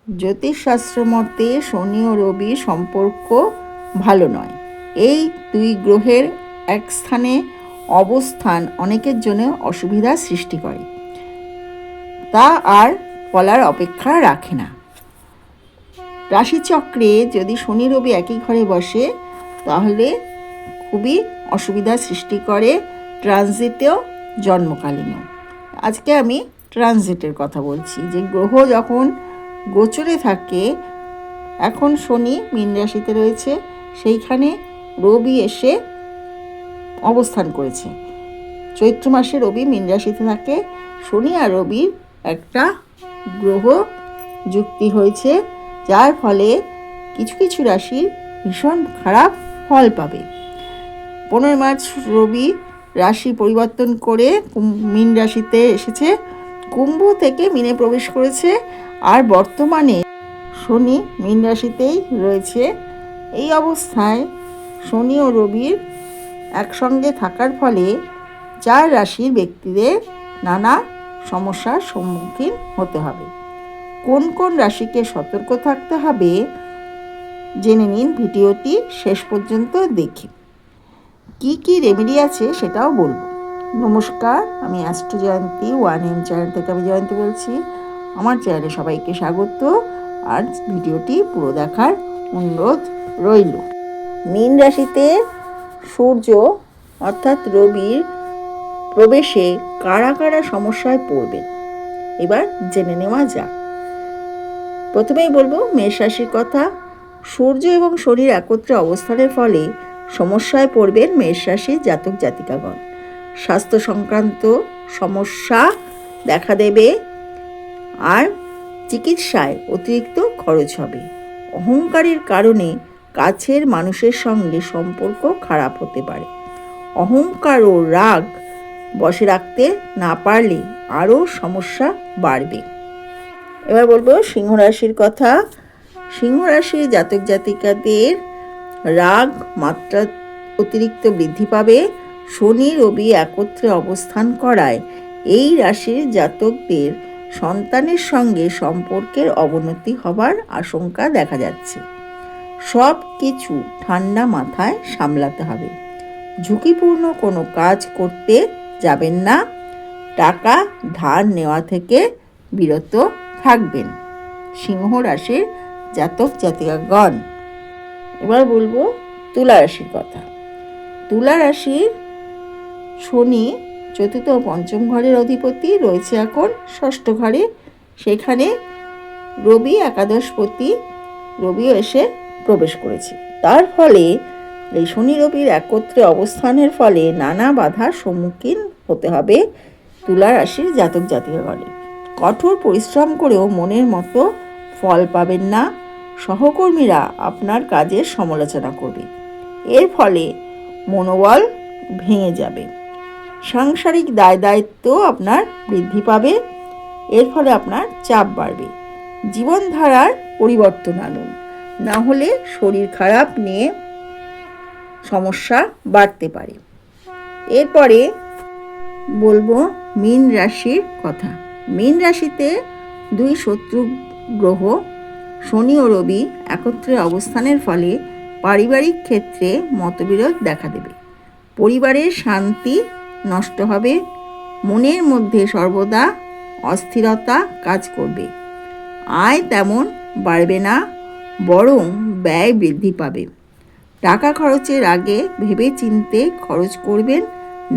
জ্যোতিষশাস্ত্র মতে শনি ও রবির সম্পর্ক ভালো নয়। এই দুই গ্রহের এক স্থানে অবস্থান অনেকের জন্য অসুবিধার সৃষ্টি করে, তা আর বলার অপেক্ষা রাখে না। রাশিচক্রে যদি শনি রবি একই ঘরে বসে তাহলে খুবই অসুবিধার সৃষ্টি করে, ট্রানজিটেও জন্মকালীনও। আজকে আমি ট্রানজিটের কথা বলছি, যে গ্রহ যখন গোচরে থাকে, এখন শনি মীন রাশিতে রয়েছে, সেইখানে রবি এসে অবস্থান করেছে। চৈত্র মাসে রবি মীন রাশিতে থাকে, শনি আর রবির একটা গ্রহ যুক্তি হয়েছে, যার ফলে কিছু কিছু রাশির ভীষণ খারাপ ফল পাবে। 15 মার্চ রবি রাশি পরিবর্তন করে মীন রাশিতে এসেছে, কুম্ভ থেকে মীনে প্রবেশ করেছে, আর বর্তমানে শনি মীন রাশিতেই রয়েছে। এই অবস্থায় শনি ও রবির একসঙ্গে থাকার ফলে 4 রাশির ব্যক্তিদের নানা সমস্যার সম্মুখীন হতে হবে। কোন কোন রাশিকে সতর্ক থাকতে হবে জেনে নিন ভিডিওটি শেষ পর্যন্ত দেখে। কি কি রেমেডি আছে সেটাও বলবো। নমস্কার, আমি অ্যাস্ট্রো জয়ন্তী 1M চ্যানেল থেকে আমি জয়ন্তী বলছি। আমার চ্যানেলে সবাইকে স্বাগত, আর ভিডিওটি পুরো দেখার অনুরোধ রইল। মীন রাশিতে সূর্য অর্থাৎ রবির প্রবেশে কারা কারা সমস্যায় পড়বেন এবার জেনে নেওয়া যাক। প্রথমেই বলবো মেষ রাশির কথা। সূর্য এবং শনির একত্রে অবস্থানের ফলে সমস্যায় পড়বেন মেষ রাশির জাতক জাতিকাগণ। স্বাস্থ্য সংক্রান্ত সমস্যা দেখা দেবে, আর চিকিৎসায় অতিরিক্ত খরচ হবে। অহংকারের কারণে কাছের মানুষের সঙ্গে সম্পর্ক খারাপ হতে পারে। অহংকার ও রাগ বশে রাখতে না পারলে আরও সমস্যা বাড়বে। এবার বলবো সিংহ রাশির কথা। সিংহ রাশির জাতক জাতিকাদের রাগ মাত্রা অতিরিক্ত বৃদ্ধি পাবে। শনি রবি একত্রে অবস্থান করায় এই রাশির জাতকদের সন্তানের সঙ্গে সম্পর্কের অবনতি হবার আশঙ্কা দেখা যাচ্ছে। সব কিছু ঠান্ডা মাথায় সামলাতে হবে। ঝুঁকিপূর্ণ কোনো কাজ করতে যাবেন না। টাকা ধার নেওয়া থেকে বিরত থাকবেন সিংহ রাশির জাতক জাতিকাগণ। এবার বলবো তুলা রাশির কথা। তুলা রাশির শনি চতুর্থ ও পঞ্চম ঘরের অধিপতি, রয়েছে এখন ষষ্ঠ ঘরে। সেখানে রবি একাদশপতি, রবিও এসে প্রবেশ করেছে। তার ফলে এই শনি রবির একত্রে অবস্থানের ফলে নানা বাধার সম্মুখীন হতে হবে তুলা রাশির জাতক জাতিকাগণের। কঠোর পরিশ্রম করেও মনের মতো ফল পাবেন না। সহকর্মীরা আপনার কাজের সমালোচনা করবে, এর ফলে মনোবল ভেঙে যাবে। সাংসারিক দায় দায়িত্ব আপনার বৃদ্ধি পাবে, এর ফলে আপনার চাপ বাড়বে। জীবনধারার পরিবর্তন আনুন, না হলে শরীর খারাপ নিয়ে সমস্যা বাড়তে পারে। এরপরে বলবো মীন রাশির কথা। মীন রাশিতে 2 শত্রু গ্রহ শনি ও রবি একত্রে অবস্থানের ফলে পারিবারিক ক্ষেত্রে মতবিরোধ দেখা দেবে। পরিবারের শান্তি নষ্ট হবে। মনের মধ্যে সর্বদা অস্থিরতা কাজ করবে। আয় তেমন বাড়বে না, বরং ব্যয় বৃদ্ধি পাবে। টাকা খরচের আগে ভেবে চিন্তে খরচ করবেন,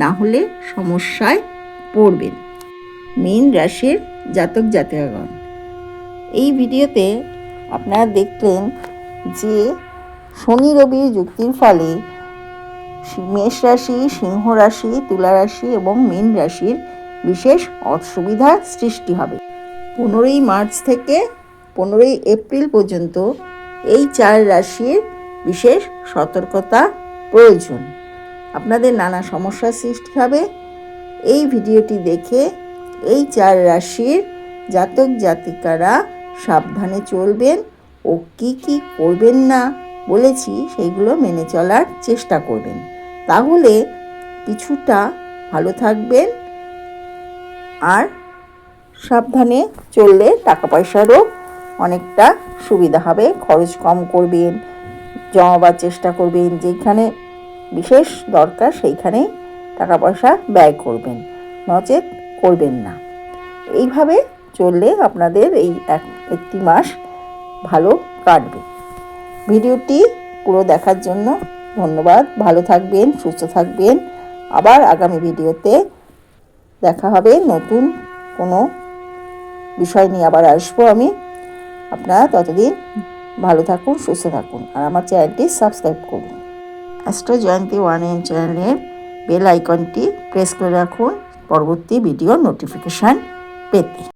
না হলে সমস্যায় পড়বেন মীন রাশির জাতক জাতিকাগণ। এই ভিডিওতে আপনারা দেখলেন যে শনি রবির যুক্তির ফলে মেষ রাশি, সিংহ রাশি, তুলা রাশি এবং মীন রাশির বিশেষ অসুবিধার সৃষ্টি হবে। 15 মার্চ থেকে 15 এপ্রিল পর্যন্ত এই 4 রাশির বিশেষ সতর্কতা প্রয়োজন। আপনাদের নানা সমস্যার সৃষ্টি হবে। এই ভিডিওটি দেখে এই 4 রাশির জাতক জাতিকারা সাবধানে চলবেন ও কি কি করবেন না বলেছি সেইগুলো মেনে চলার চেষ্টা করবেন, তাহলে কিছুটা ভালো থাকবেন। আর সাবধানে চললে টাকা পয়সারও অনেকটা সুবিধা হবে। খরচ কম করবেন, জমাবার চেষ্টা করবেন, যেখানে বিশেষ দরকার সেইখানেই টাকা পয়সা ব্যয় করবেন, নচেত করবেন না। এইভাবে চললে আপনাদের এই একটি মাস ভালো কাটবে। ভিডিওটি পুরো দেখার জন্য ধন্যবাদ। ভালো থাকবেন, সুস্থ থাকবেন। আবার আগামী ভিডিওতে দেখা হবে। নতুন কোনো বিষয় নিয়ে আবার আসবো আমি। আপনারা ততদিন ভালো থাকুন, সুস্থ থাকুন, আর আমার চ্যানেলটি সাবস্ক্রাইব করুন। অ্যাস্ট্রো জয়ন্তী 1am চ্যানেলের বেল আইকনটি প্রেস করে রাখুন পরবর্তী ভিডিও নোটিফিকেশান পেতে।